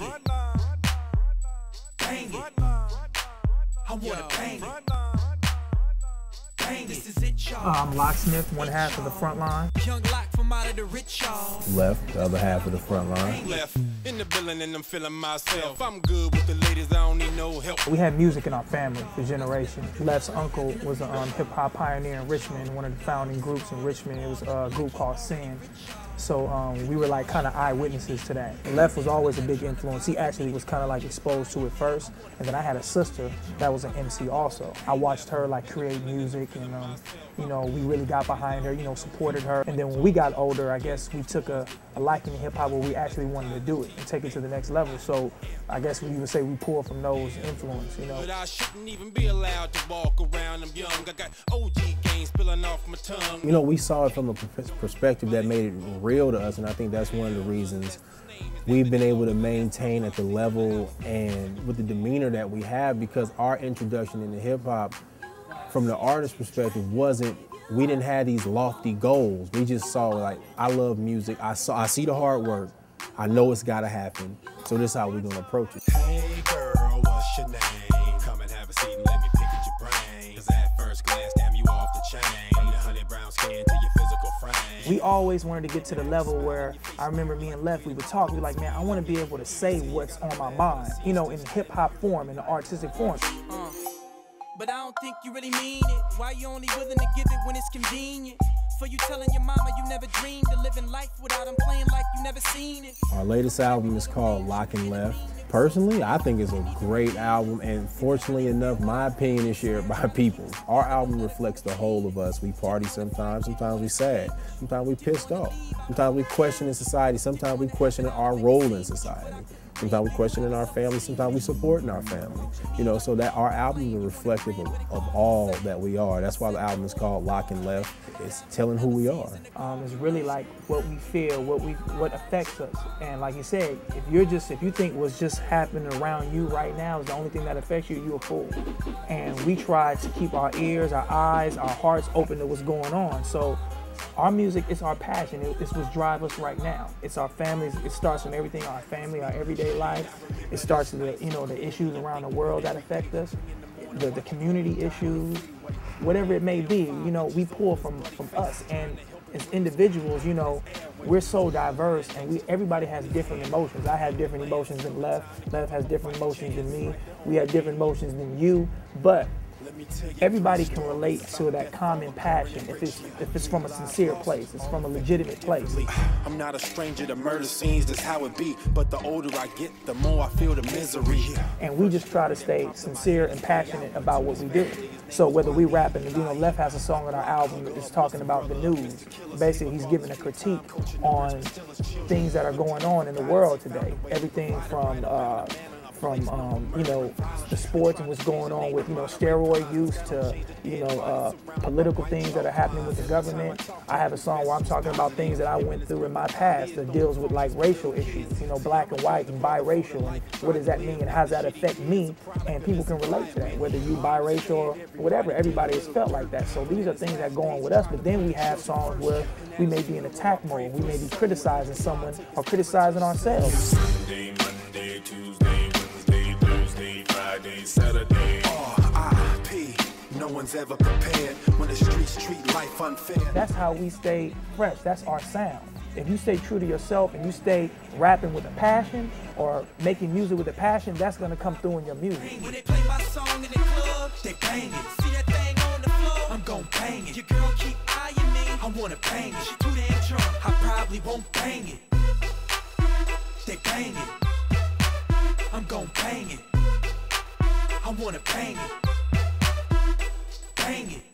it. Bang it. I wanna bang it. Bang it. This is it, y'all. I'm Locksmith, one half of the Frontline. Young Lock from out of the rich, y'all. Left, the other half of the Frontline. Left in the building and I'm feeling myself. I'm good with the ladies, I don't need no help. We had music in our family for generations. Left's uncle was a hip-hop pioneer in Richmond, one of the founding groups in Richmond. It was a group called Sin. So we were like kind of eyewitnesses to that. Left was always a big influence. He actually was kind of like exposed to it first. And then I had a sister that was an MC also. I watched her like create music and you know, we really got behind her, you know, supported her. And then when we got older, I guess we took a liking to hip hop where we actually wanted to do it and take it to the next level. So I guess we would say we pulled from those influences, you know. But I shouldn't even be allowed to walk around. I'm young, I got OG games spilling off my tongue. You know, we saw it from a perspective that made it real to us, and I think that's one of the reasons we've been able to maintain at the level and with the demeanor that we have, because our introduction into hip hop from the artist perspective we didn't have these lofty goals. We just saw like, I love music, I see the hard work, I know it's gotta happen, so this is how we're gonna approach it. Hey girl, what's your name? Come and have a seat and let me pick at your brain. 'Cause at first glance, damn, you off the chain. From your honey brown skin to your physical frame. We always wanted to get to the level where I remember me and Left, we would talk, we were like, man, I want to be able to say what's on my mind, you know, in hip hop form, in the artistic form. But I don't think you really mean it. Why you only willing to give it when it's convenient? For you telling your mama you never dreamed of living life without him playing like you never seen it. Our latest album is called Lock and Left. Personally, I think it's a great album, and fortunately enough, my opinion is shared by people. Our album reflects the whole of us. We party sometimes we sad, sometimes we pissed off, sometimes we question in society, sometimes we question our role in society. Sometimes we question in our family, sometimes we support in our family. You know, so that our albums are reflective of all that we are. That's why the album is called Lock and Left. It's telling who we are. It's really like what we feel, what affects us. And like you said, if you think what's just happening around you right now is the only thing that affects you, you're a fool. And we try to keep our ears, our eyes, our hearts open to what's going on. So our music is our passion. It's what drives us right now. It's our families. It starts from everything, our family, our everyday life. It starts with the issues around the world that affect us, the community issues, whatever it may be. You know, we pull from us, and as individuals, you know, we're so diverse, and everybody has different emotions. I have different emotions than Left. Left has different emotions than me. We have different emotions than you, but everybody can relate to that common passion if it's from a sincere place, it's from a legitimate place. I'm not a stranger to murder scenes, that's how it be. But the older I get, the more I feel the misery. And we just try to stay sincere and passionate about what we do. So whether we rapping, you know, Left has a song on our album that's talking about the news. Basically, he's giving a critique on things that are going on in the world today. Everything from you know, the sports and what's going on with, you know, steroid use to, you know, political things that are happening with the government. I have a song where I'm talking about things that I went through in my past that deals with like racial issues, you know, black and white and biracial, and what does that mean and how does that affect me? And people can relate to that, whether you biracial or whatever. Everybody has felt like that. So these are things that go on with us, but then we have songs where we may be in attack mode. We may be criticizing someone or criticizing ourselves. Sunday, Monday, Tuesday, Wednesday, Thursday, Friday, Saturday. R.I.P. No one's ever prepared when the streets treat life unfair. That's how we stay fresh. That's our sound. If you stay true to yourself and you stay rapping with a passion or making music with a passion, that's gonna come through in your music. When they play my song in the club, they bang it. See that thing on the floor? I'm gon' bang it. Your girl keep eyeing me, I wanna bang it. She too damn drunk, I probably won't bang it. They bang it. I'm gon' bang it. I wanna bang it. Bang it.